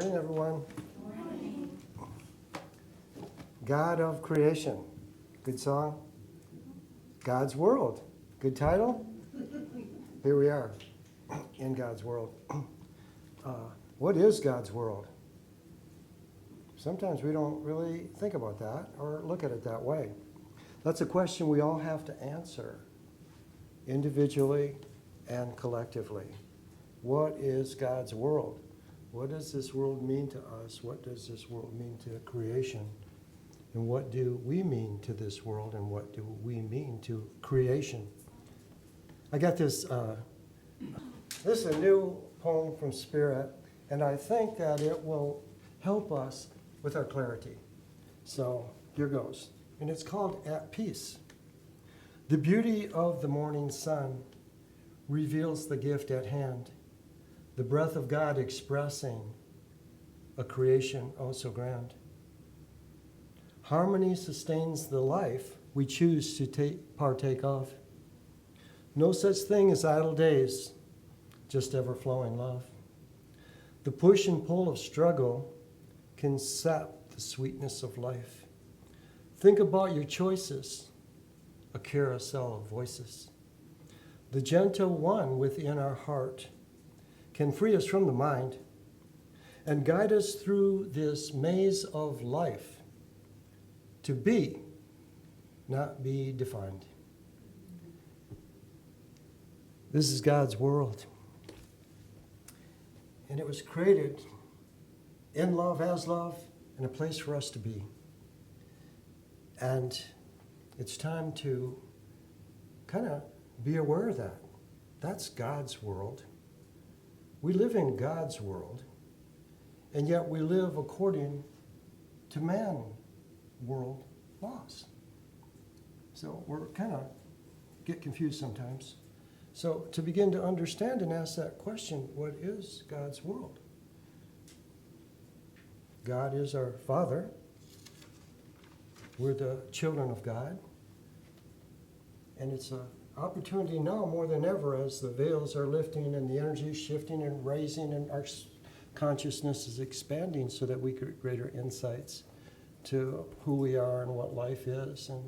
Morning, everyone. God of creation. Good song. God's world. Good title. Here we are in God's world. What is God's world? Sometimes we don't really think about that or look at it that way. That's a question we all have to answer individually and collectively. What is God's world? What does this world mean to us? What does this world mean to creation? And what do we mean to this world? And what do we mean to creation? I got this. This is a new poem from Spirit, and I think that it will help us with our clarity. So here goes. And it's called At Peace. The beauty of the morning sun reveals the gift at hand, the breath of God expressing a creation oh so grand. Harmony sustains the life we choose to partake of. No such thing as idle days, just ever-flowing love. The push and pull of struggle can sap the sweetness of life. Think about your choices, a carousel of voices. The gentle one within our heart can free us from the mind and guide us through this maze of life to be, not be defined. This is God's world. And it was created in love, as love, and a place for us to be. And it's time to kind of be aware of that. That's God's world. We live in God's world, and yet we live according to man world laws. So we're kind of get confused sometimes. So to begin to understand and ask that question, what is God's world? God is our Father. We're the children of God. And it's an opportunity now more than ever as the veils are lifting and the energy is shifting and raising and our consciousness is expanding so that we get greater insights to who we are and what life is and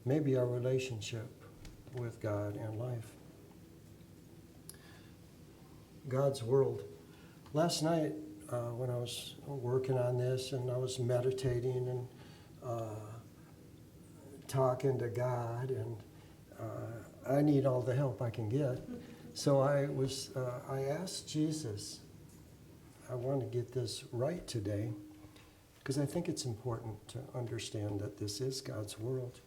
maybe our relationship with God and life. God's world. Last night when I was working on this and I was meditating and talking to God, and I need all the help I can get. So I asked Jesus, I want to get this right today, because I think it's important to understand that this is God's world.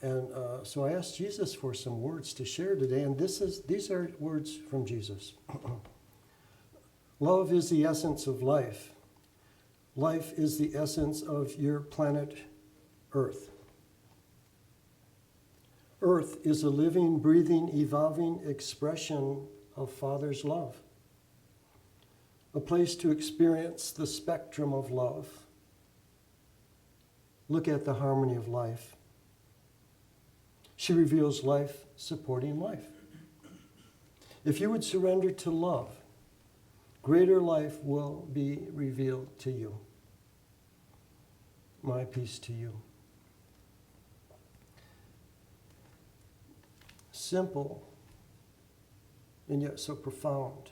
And so I asked Jesus for some words to share today, and these are words from Jesus. Love is the essence of life. Life is the essence of your planet Earth. Earth is a living, breathing, evolving expression of Father's love. A place to experience the spectrum of love. Look at the harmony of life. She reveals life supporting life. If you would surrender to love, greater life will be revealed to you. My peace to you. Simple, and yet so profound.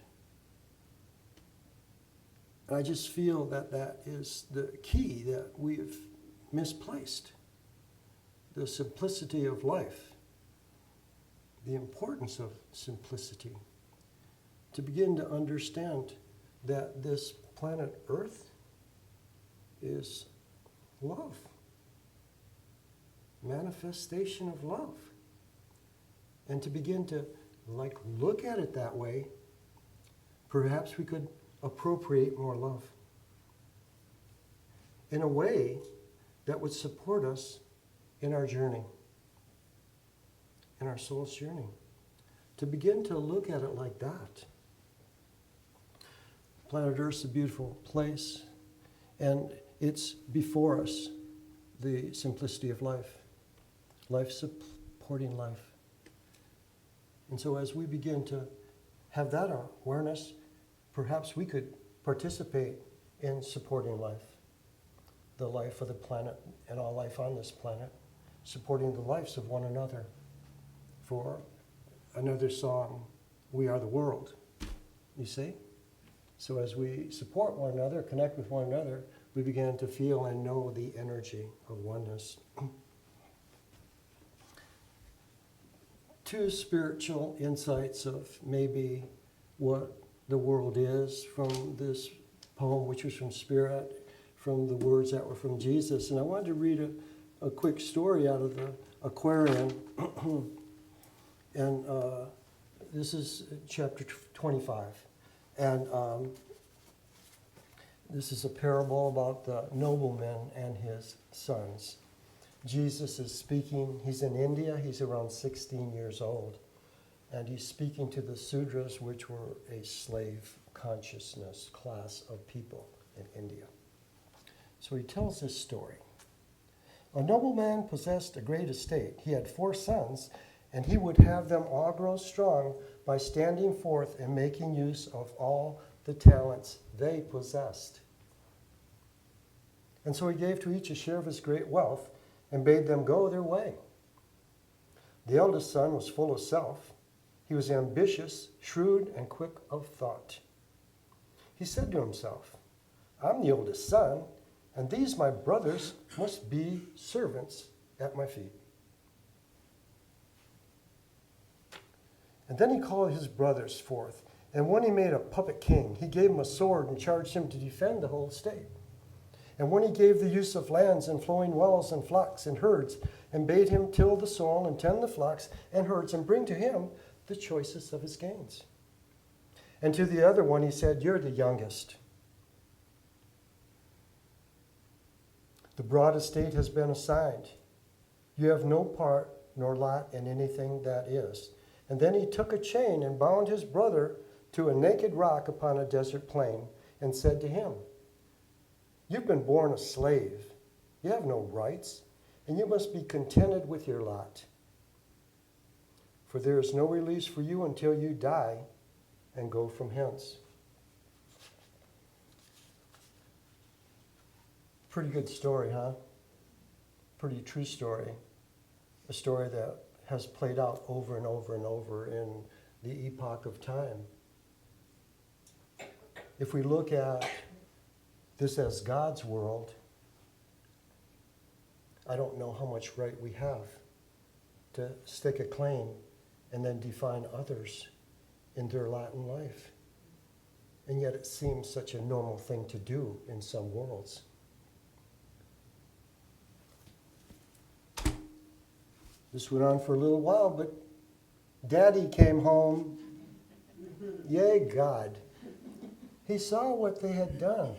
And I just feel that that is the key that we've misplaced. The simplicity of life, the importance of simplicity. To begin to understand that this planet Earth is love, manifestation of love. And to begin to look at it that way, perhaps we could appropriate more love in a way that would support us in our journey, in our soul's journey. To begin to look at it like that. Planet Earth's a beautiful place, and it's before us, the simplicity of life. Life supporting life. And so as we begin to have that awareness, perhaps we could participate in supporting life, the life of the planet and all life on this planet, supporting the lives of one another. For another song, we are the world, you see? So as we support one another, connect with one another, we begin to feel and know the energy of oneness. Two spiritual insights of maybe what the world is from this poem, which was from Spirit, from the words that were from Jesus. And I wanted to read a quick story out of the Aquarian. And this is chapter 25. And this is a parable about the nobleman and his sons. Jesus is speaking. He's in India. He's around 16 years old. And he's speaking to the Sudras, which were a slave consciousness class of people in India. So he tells this story. A nobleman possessed a great estate. He had 4 sons, and he would have them all grow strong by standing forth and making use of all the talents they possessed. And so he gave to each a share of his great wealth and bade them go their way. The eldest son was full of self. He was ambitious, shrewd, and quick of thought. He said to himself, I'm the oldest son, and these my brothers must be servants at my feet. And then he called his brothers forth, and when he made a puppet king, he gave him a sword and charged him to defend the whole state. And when he gave the use of lands and flowing wells and flocks and herds, and bade him till the soil and tend the flocks and herds, and bring to him the choicest of his gains. And to the other one he said, you're the youngest. The broad estate has been assigned. You have no part nor lot in anything that is. And then he took a chain and bound his brother to a naked rock upon a desert plain, and said to him, you've been born a slave. You have no rights, and you must be contented with your lot. For there is no release for you until you die and go from hence. Pretty good story, huh? Pretty true story. A story that has played out over and over and over in the epoch of time. If we look at this as God's world, I don't know how much right we have to stake a claim and then define others in their lot in life. And yet it seems such a normal thing to do in some worlds. This went on for a little while, but Daddy came home. Yay, God. He saw what they had done.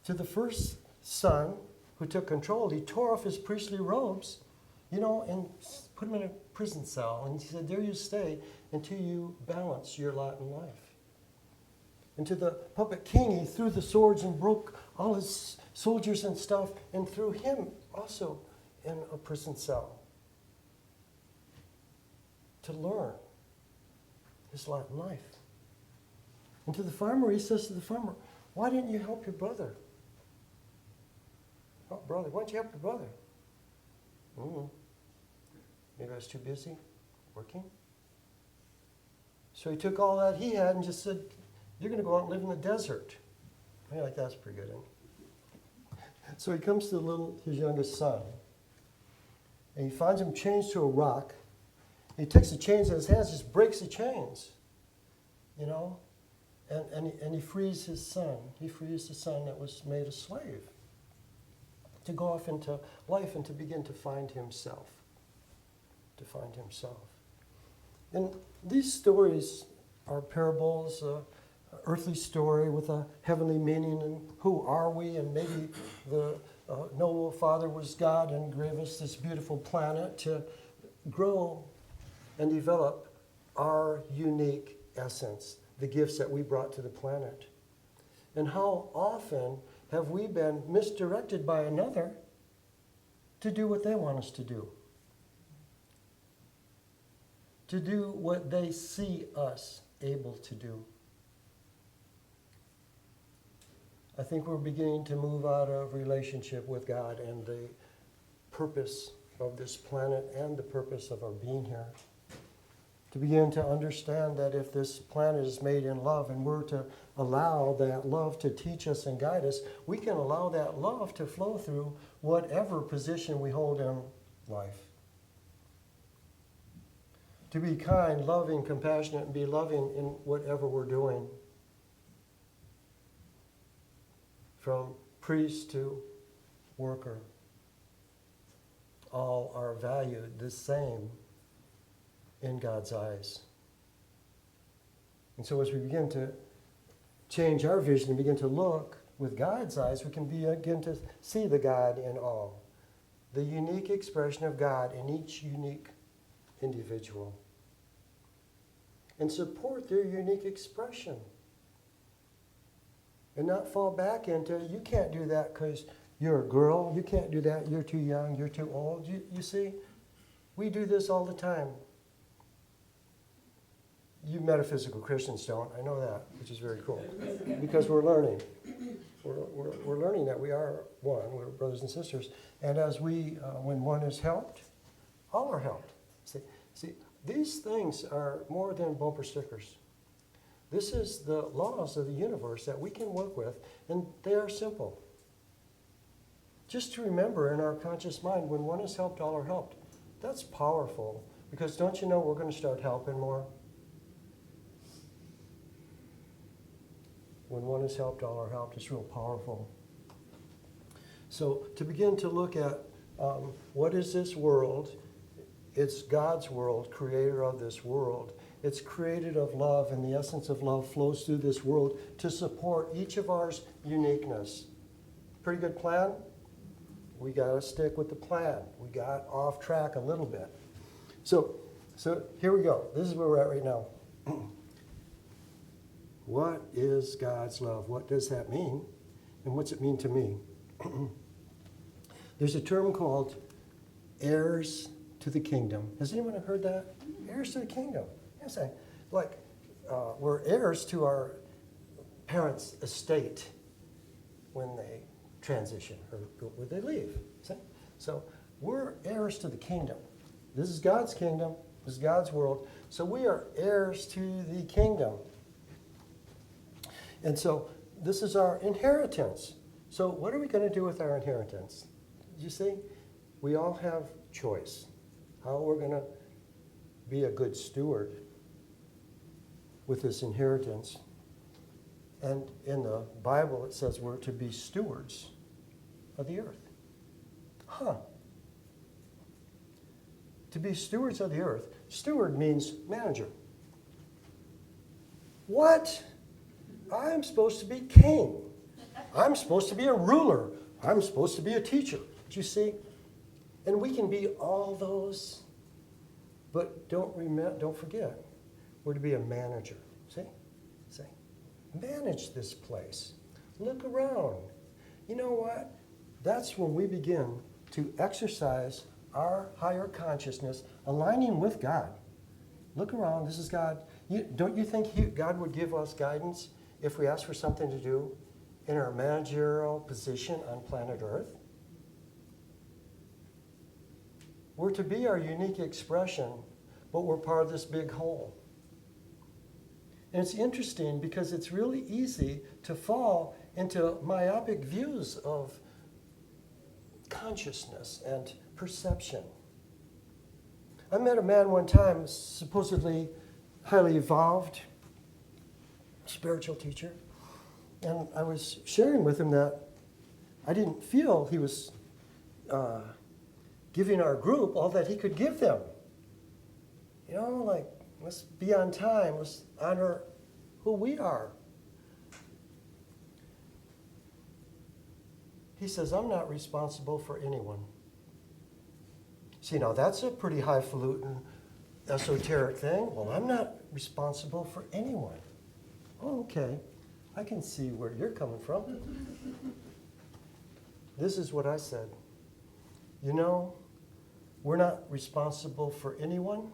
To the first son who took control, he tore off his priestly robes, and put him in a prison cell. And he said, there you stay until you balance your lot in life. And to the puppet king, he threw the swords and broke all his soldiers and stuff and threw him also in a prison cell to learn his lot in life. And to the farmer, he says to the farmer, why didn't you help your brother? Oh, brother, why don't you help your brother? Maybe I was too busy working. So he took all that he had and just said, you're going to go out and live in the desert. I like that's pretty good. So he comes to his youngest son, and he finds him chained to a rock. He takes the chains in his hands, just breaks the chains, and he frees his son. He frees the son that was made a slave to go off into life and to begin to find himself. And these stories are parables, earthly story with a heavenly meaning, and who are we? And maybe the noble Father was God and gave us this beautiful planet to grow and develop our unique essence, the gifts that we brought to the planet. And how often have we been misdirected by another to do what they want us to do what they see us able to do. I think we're beginning to move out of relationship with God and the purpose of this planet and the purpose of our being here. To begin to understand that if this planet is made in love and we're to allow that love to teach us and guide us, we can allow that love to flow through whatever position we hold in life. To be kind, loving, compassionate, and be loving in whatever we're doing. From priest to worker. All are valued the same in God's eyes. And so as we begin to change our vision and begin to look with God's eyes, we can begin to see the God in all. The unique expression of God in each unique individual. And support their unique expression. And not fall back into, you can't do that because you're a girl. You can't do that. You're too young. You're too old. You see? We do this all the time. You metaphysical Christians don't. I know that, which is very cool. Because we're learning. We're learning that we are one. We're brothers and sisters. And as when one is helped, all are helped. See, these things are more than bumper stickers. This is the laws of the universe that we can work with, and they are simple. Just to remember in our conscious mind, when one is helped, all are helped. That's powerful, because don't you know we're going to start helping more? When one is helped, all are helped. It's real powerful. So to begin to look at what is this world? It's God's world, creator of this world. It's created of love, and the essence of love flows through this world to support each of our uniqueness. Pretty good plan? We got to stick with the plan. We got off track a little bit. So here we go. This is where we're at right now. What is God's love? What does that mean? And what's it mean to me? There's a term called heirs to the kingdom. Has anyone heard that? Heirs to the kingdom. Yes, we're heirs to our parents' estate when they transition or when they leave. See? So we're heirs to the kingdom. This is God's kingdom. This is God's world. So we are heirs to the kingdom. And so this is our inheritance. So what are we going to do with our inheritance? You see, we all have choice. How we're going to be a good steward with this inheritance. And in the Bible, it says we're to be stewards of the earth. To be stewards of the earth. Steward means manager. What? I'm supposed to be king. I'm supposed to be a ruler. I'm supposed to be a teacher. Do you see? And we can be all those, but don't forget, we're to be a manager. See? Manage this place. Look around. You know what? That's when we begin to exercise our higher consciousness, aligning with God. Look around. This is God. Don't you think God would give us guidance if we ask for something to do in our managerial position on planet Earth? We're to be our unique expression, but we're part of this big whole. And it's interesting because it's really easy to fall into myopic views of consciousness and perception. I met a man one time, supposedly highly evolved, spiritual teacher, and I was sharing with him that I didn't feel he was giving our group all that he could give them. You know, like, let's be on time. Let's honor who we are. He says, I'm not responsible for anyone. See, now that's a pretty highfalutin, esoteric thing. Well, I'm not responsible for anyone. Oh, okay. I can see where you're coming from. This is what I said. You know, we're not responsible for anyone,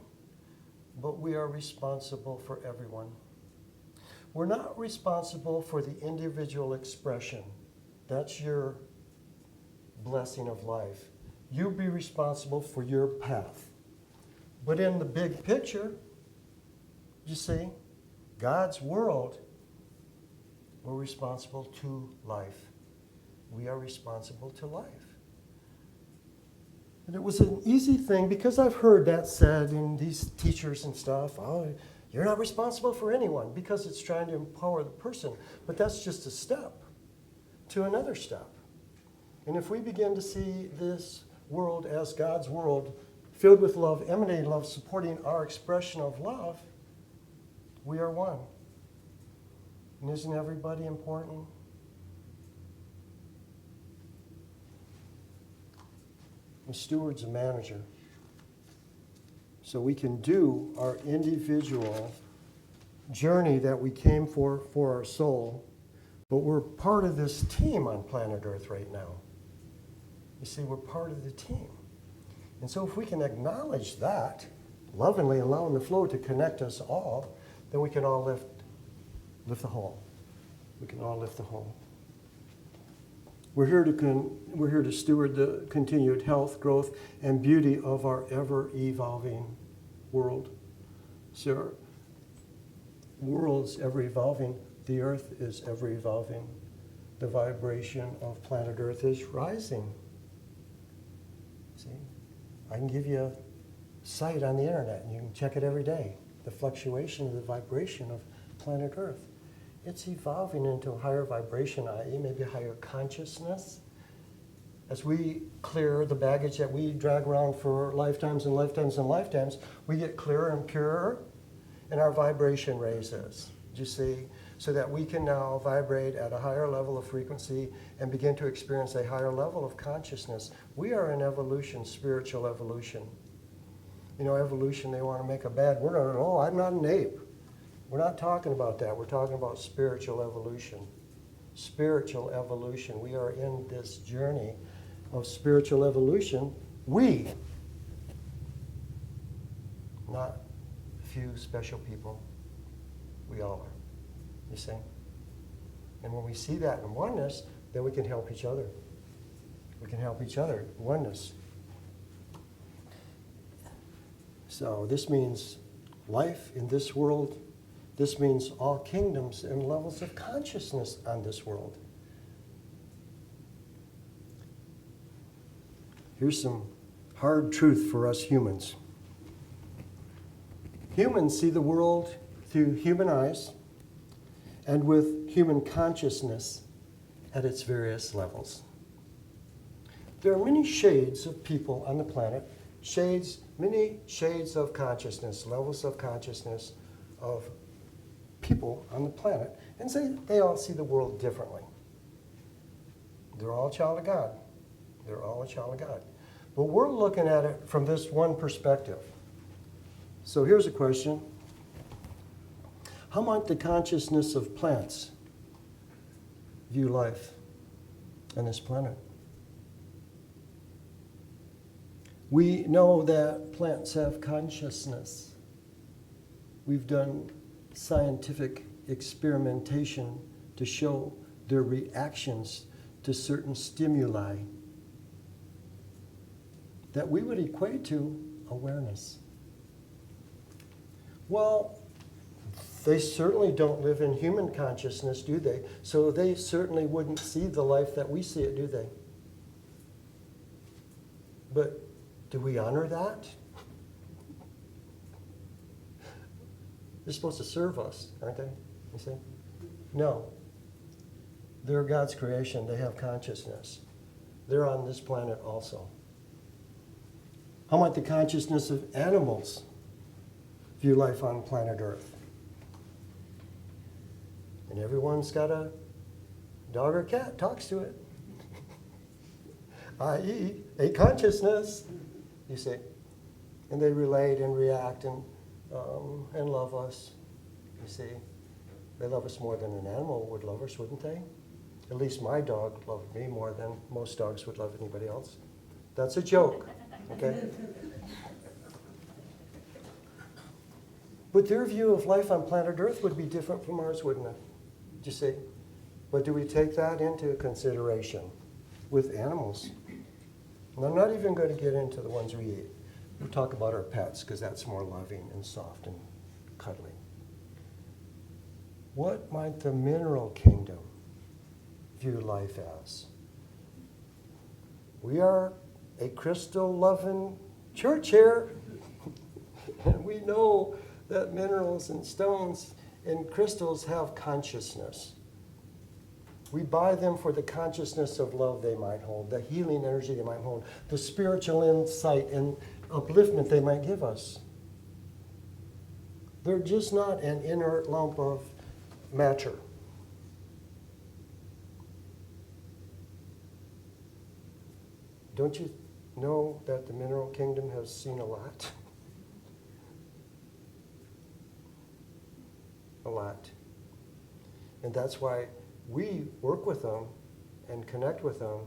but we are responsible for everyone. We're not responsible for the individual expression. That's your blessing of life. You'll be responsible for your path. But in the big picture, you see, God's world, we're responsible to life. We are responsible to life. And it was an easy thing because I've heard that said in these teachers and stuff. Oh, you're not responsible for anyone because it's trying to empower the person. But that's just a step to another step. And if we begin to see this world as God's world, filled with love, emanating love, supporting our expression of love, we are one. And isn't everybody important? The steward's a manager. So we can do our individual journey that we came for our soul, but we're part of this team on planet Earth right now. You see, we're part of the team. And so if we can acknowledge that, lovingly allowing the flow to connect us all, then we can all lift the whole. We can all lift the whole. We're here to steward the continued health, growth, and beauty of our ever-evolving world. So our world's ever-evolving. The Earth is ever-evolving. The vibration of planet Earth is rising. See? I can give you a site on the internet, and you can check it every day. The fluctuation of the vibration of planet Earth. It's evolving into a higher vibration, i.e. maybe a higher consciousness. As we clear the baggage that we drag around for lifetimes and lifetimes and lifetimes, we get clearer and purer, and our vibration raises. Do you see? So that we can now vibrate at a higher level of frequency and begin to experience a higher level of consciousness. We are in evolution, spiritual evolution. You know, evolution, they want to make a bad word out of it. Oh, I'm not an ape. We're not talking about that. We're talking about spiritual evolution. Spiritual evolution. We are in this journey of spiritual evolution. We, not a few special people. We all are. You see? And when we see that in oneness, then we can help each other. We can help each other. Oneness. So this means life in this world. This means all kingdoms and levels of consciousness on this world. Here's some hard truth for us humans. Humans see the world through human eyes and with human consciousness at its various levels. There are many shades of people on the planet, many shades of consciousness, levels of consciousness of people on the planet, and say they all see the world differently. They're all a child of God. They're all a child of God. But we're looking at it from this one perspective. So here's a question. How might the consciousness of plants view life on this planet? We know that plants have consciousness. We've done scientific experimentation to show their reactions to certain stimuli that we would equate to awareness. Well, they certainly don't live in human consciousness, do they? So they certainly wouldn't see the life that we see it, do they? But do we honor that? They're supposed to serve us, aren't they? You see? No. They're God's creation. They have consciousness. They're on this planet also. How might the consciousness of animals view life on planet Earth? And everyone's got a dog or cat, talks to it. i.e., a consciousness, you see. And they relate and react and love us, you see. They love us more than an animal would love us, wouldn't they? At least my dog loved me more than most dogs would love anybody else. That's a joke, okay? But their view of life on planet Earth would be different from ours, wouldn't it? Do you see? But do we take that into consideration with animals? And I'm not even going to get into the ones we eat. We'll talk about our pets because that's more loving and soft and cuddly. What might the mineral kingdom view life as? We are a crystal-loving church here. And we know that minerals and stones and crystals have consciousness. We buy them for the consciousness of love they might hold, the healing energy they might hold, the spiritual insight and upliftment they might give us. They're just not an inert lump of matter. Don't you know that the mineral kingdom has seen a lot? A lot. And that's why we work with them and connect with them,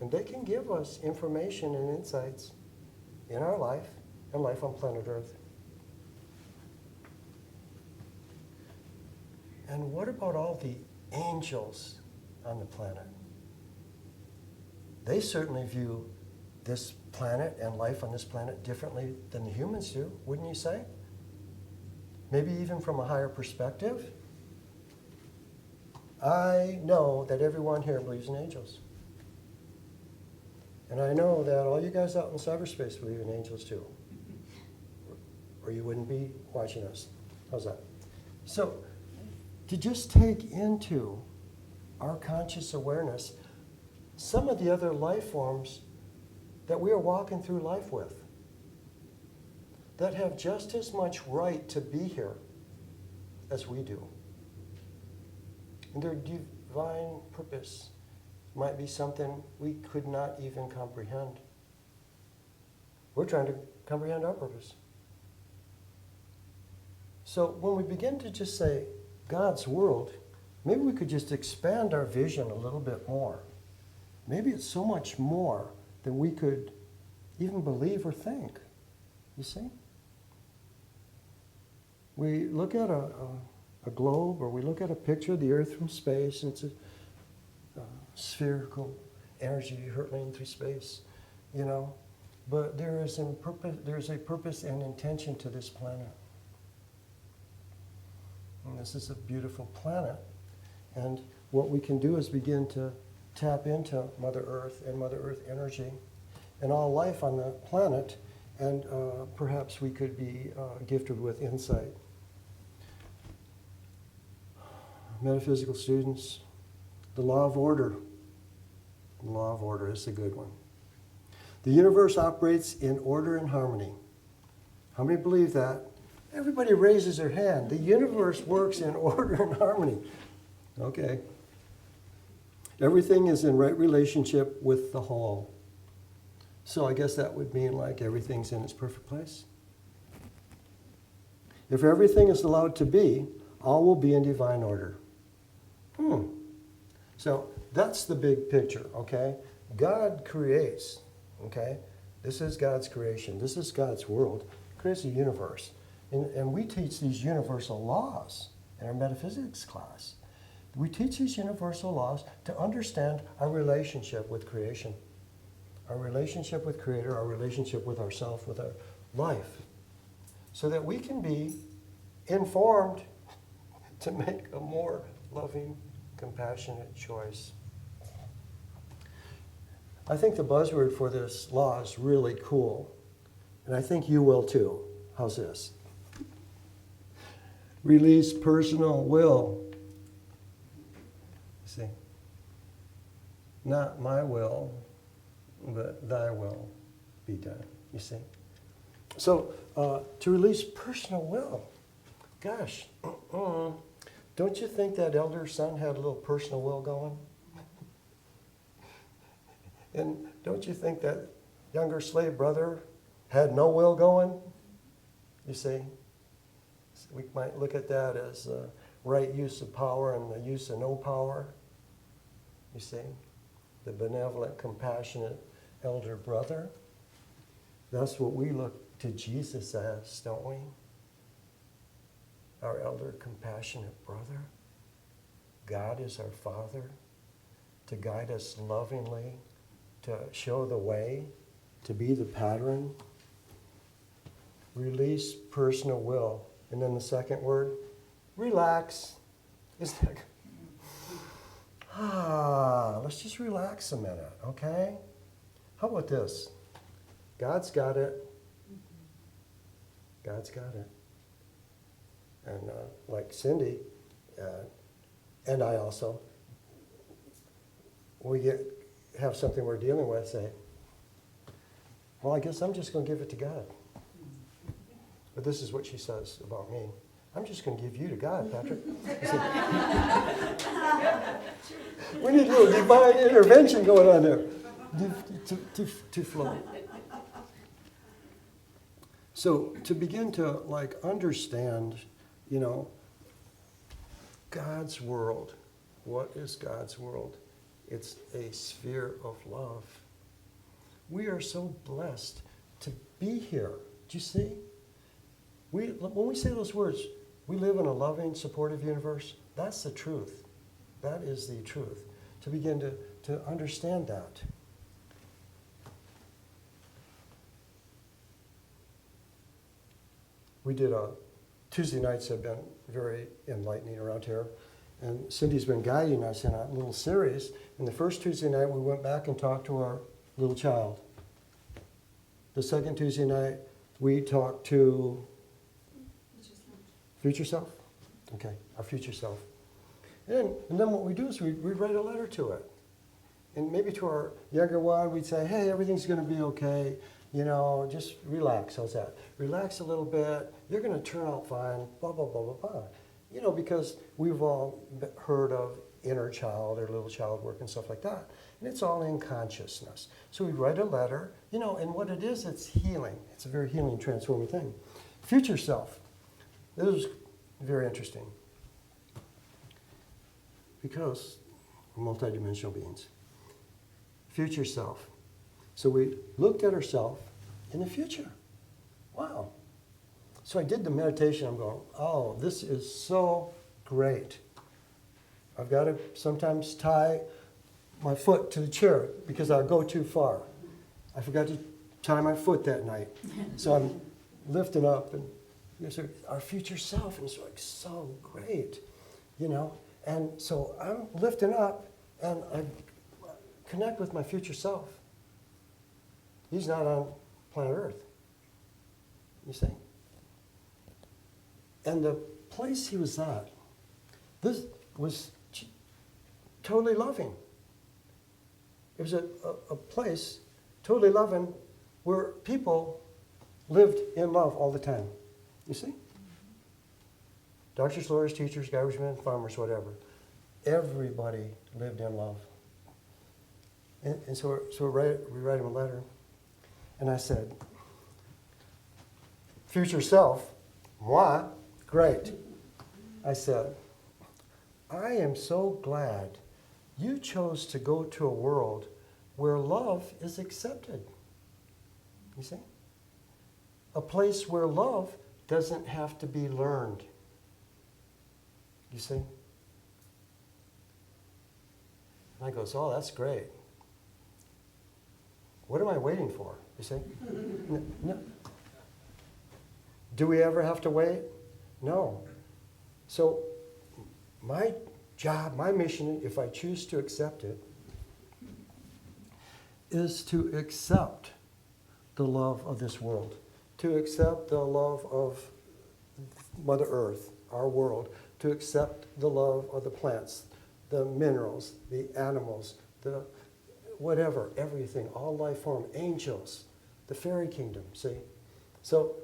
and they can give us information and insights in our life and life on planet Earth. And what about all the angels on the planet? They certainly view this planet and life on this planet differently than the humans do, wouldn't you say? Maybe even from a higher perspective. I know that everyone here believes in angels. And I know that all you guys out in cyberspace believe in angels too. Or you wouldn't be watching us. How's that? So, to just take into our conscious awareness some of the other life forms that we are walking through life with, that have just as much right to be here as we do. And their divine purpose might be something we could not even comprehend. We're trying to comprehend our purpose. So when we begin to just say God's world, maybe we could just expand our vision a little bit more. Maybe it's so much more than we could even believe or think. You see? We look at a globe, or we look at a picture of the Earth from space, and it's a spherical energy hurtling through space, you know. But there is a purpose and intention to this planet. And this is a beautiful planet. And what we can do is begin to tap into Mother Earth and Mother Earth energy and all life on the planet, and perhaps we could be gifted with insight. Metaphysical students, the law of order. The law of order is a good one. The universe operates in order and harmony. How many believe that? Everybody raises their hand. The universe works in order and harmony. Okay. Everything is in right relationship with the whole. So I guess that would mean like everything's in its perfect place. If everything is allowed to be, all will be in divine order. So that's the big picture, okay? God creates, okay? This is God's creation. This is God's world. He creates a universe. And we teach these universal laws in our metaphysics class. We teach these universal laws to understand our relationship with creation, our relationship with Creator, our relationship with ourselves, with our life, so that we can be informed to make a more loving, compassionate choice. I think the buzzword for this law is really cool, and I think you will too. How's this? Release personal will. See? Not my will, but thy will be done. You see? So, to release personal will. Gosh, don't you think that elder son had a little personal will going? And don't you think that younger slave brother had no will going? You see? We might look at that as right use of power and the use of no power. You see? The benevolent, compassionate elder brother. That's what we look to Jesus as, don't we? our elder compassionate brother. God is our Father, to guide us lovingly, to show the way, to be the pattern. Release personal will. And then the second word, relax. It's like, let's just relax a minute, okay? How about this? God's got it. God's got it. And like Cindy, and I also, we have something we're dealing with, say, well, I guess I'm just going to give it to God. But this is what she says about me. I'm just going to give you to God, Patrick. We need a little divine intervention going on there to flow. So to begin to understand, God's world. What is God's world? It's a sphere of love. We are so blessed to be here. Do you see? When we say those words, we live in a loving, supportive universe. That's the truth. That is the truth. To begin to understand that. We did Tuesday nights have been very enlightening around here. And Cindy's been guiding us in a little series. And the first Tuesday night, we went back and talked to our little child. The second Tuesday night, we talked to future self? Okay, our future self. And then what we do is we write a letter to it. And maybe to our younger one, we'd say, hey, everything's going to be okay. Just relax. How's that? Relax a little bit. You're going to turn out fine. Blah, blah, blah, blah, blah. Because we've all heard of inner child or little child work and stuff like that. And it's all in consciousness. So we write a letter, and what it is, it's healing. It's a very healing, transforming thing. Future self. This is very interesting. Because we're multidimensional beings. Future self. So we looked at ourselves in the future. Wow. So I did the meditation. I'm going, oh, this is so great. I've got to sometimes tie my foot to the chair because I'll go too far. I forgot to tie my foot that night. So I'm lifting up and our future self, and it's like so great, And so I'm lifting up and I connect with my future self. He's not on planet Earth, you see. And the place he was at, this was totally loving. It was a place, totally loving, where people lived in love all the time. You see? Doctors, lawyers, teachers, garbage farmers, whatever. Everybody lived in love. And so we write him a letter. And I said, future self, moi, great. I said, I am so glad you chose to go to a world where love is accepted. You see? A place where love doesn't have to be learned. You see? And I goes, oh, that's great. What am I waiting for? You see? No. Do we ever have to wait? No. So my job, my mission, if I choose to accept it, is to accept the love of this world, to accept the love of Mother Earth, our world, to accept the love of the plants, the minerals, the animals, the whatever, everything, all life form, angels, the fairy kingdom, see? So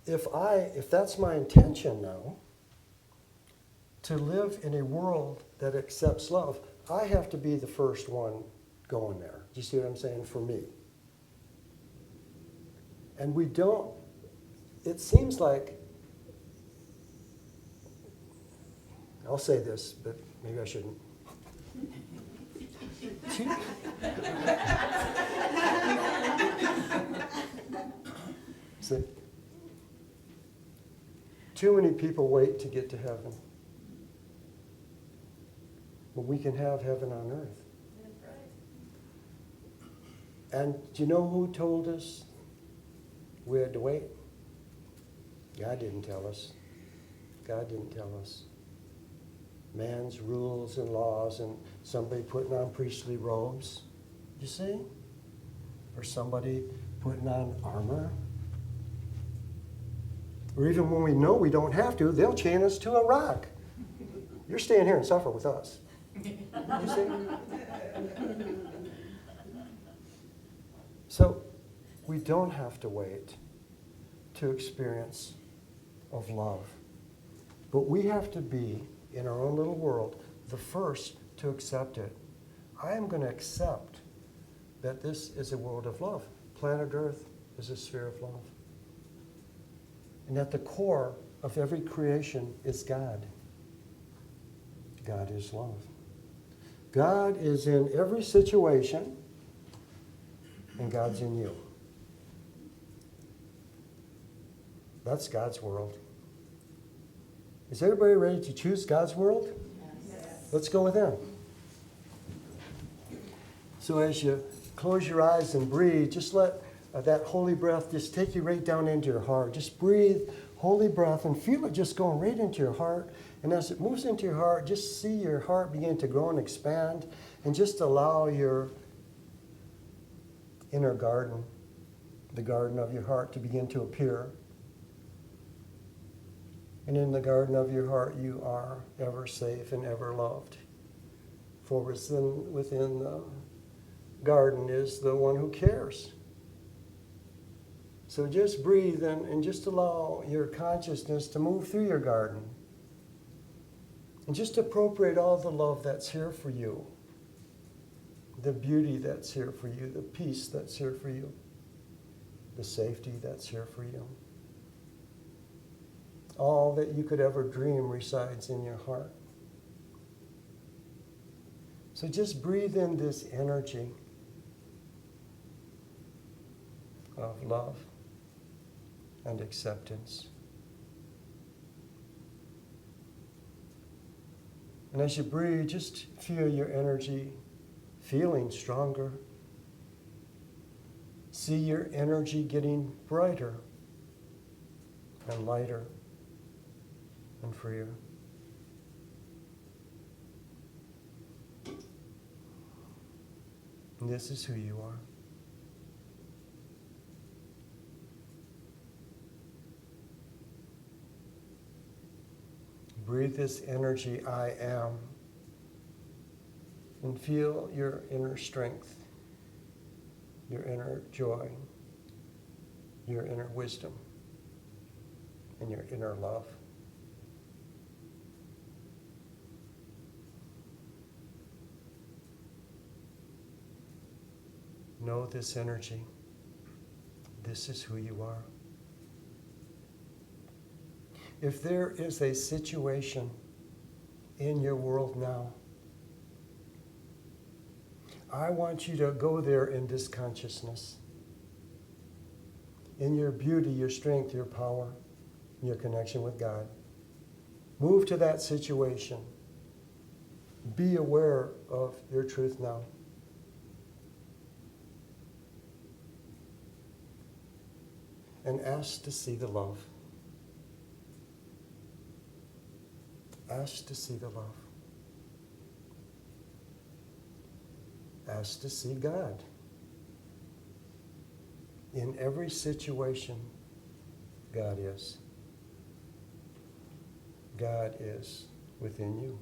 if that's my intention now, to live in a world that accepts love, I have to be the first one going there. Do you see what I'm saying? For me. And we don't, it seems like, I'll say this, but maybe I shouldn't. See? Too many people wait to get to heaven. But we can have heaven on earth. That's right. And do you know who told us we had to wait? God didn't tell us. God didn't tell us. Man's rules and laws and somebody putting on priestly robes, you see? Or somebody putting on armor. Or even when we know we don't have to, they'll chain us to a rock. You're staying here and suffer with us. You see? So we don't have to wait to experience of love. But we have to be, in our own little world, the first to accept it. I am going to accept that this is a world of love. Planet Earth is a sphere of love. And at the core of every creation is God. God is love. God is in every situation, and God's in you. That's God's world. Is everybody ready to choose God's world? Yes. Let's go with Him. So as you close your eyes and breathe, just let that holy breath just take you right down into your heart. Just breathe holy breath and feel it just going right into your heart. And as it moves into your heart, just see your heart begin to grow and expand, and just allow your inner garden, the garden of your heart, to begin to appear. And in the garden of your heart, you are ever safe and ever loved. For within the garden is the one who cares. So just breathe and just allow your consciousness to move through your garden. And just appropriate all the love that's here for you. The beauty that's here for you. The peace that's here for you. The safety that's here for you. All that you could ever dream resides in your heart. So just breathe in this energy of love and acceptance. And as you breathe, just feel your energy feeling stronger. See your energy getting brighter and lighter and freer. And this is who you are. Breathe this energy, I am, and feel your inner strength, your inner joy, your inner wisdom, and your inner love. Know this energy. This is who you are. If there is a situation in your world now, I want you to go there in this consciousness. In your beauty, your strength, your power, your connection with God. Move to that situation. Be aware of your truth now. And ask to see the love. Ask to see the love. Ask to see God. In every situation, God is. God is within you.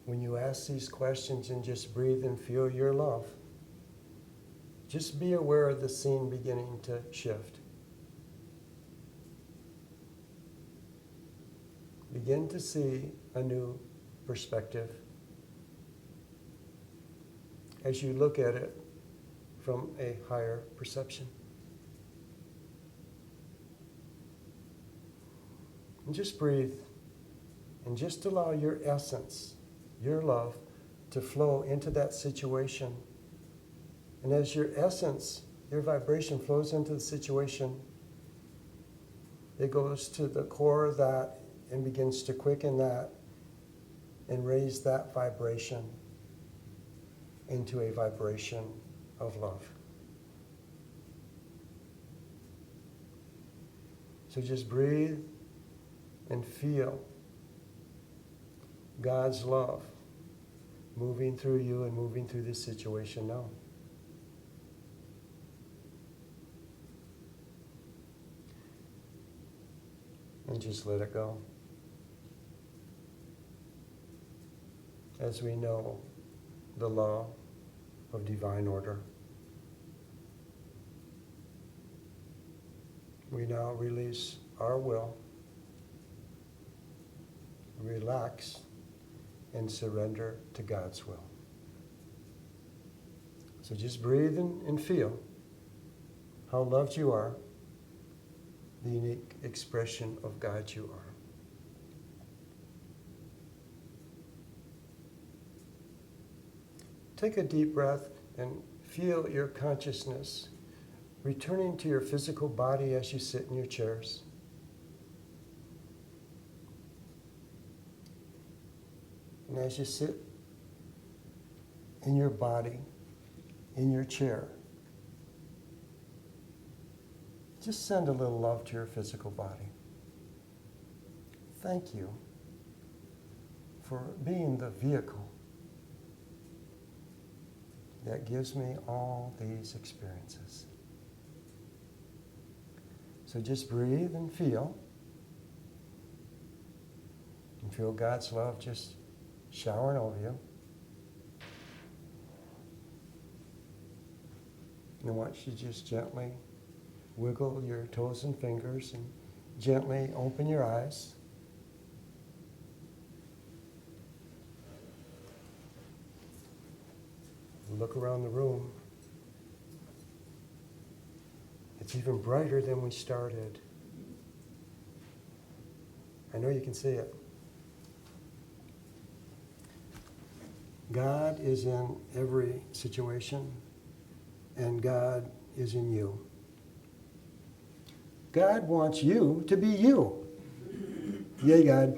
When you ask these questions and just breathe and feel your love, just be aware of the scene beginning to shift. Begin to see a new perspective as you look at it from a higher perception. And just breathe and just allow your essence, your love, to flow into that situation. And as your essence Your vibration flows into the situation. It goes to the core of that and begins to quicken that and raise that vibration into a vibration of love. So just breathe and feel God's love moving through you and moving through this situation now. And just let it go. As we know the law of divine order, we now release our will, relax, and surrender to God's will. So just breathe and feel how loved you are, the unique expression of God you are. Take a deep breath and feel your consciousness returning to your physical body as you sit in your chairs. And as you sit in your body, in your chair, just send a little love to your physical body. Thank you for being the vehicle that gives me all these experiences. So just breathe and feel. And feel God's love just showering over you. And I want you to just gently wiggle your toes and fingers and gently open your eyes. Look around the room. It's even brighter than we started. I know you can see it. God is in every situation, and God is in you. God wants you to be you. Yay, God.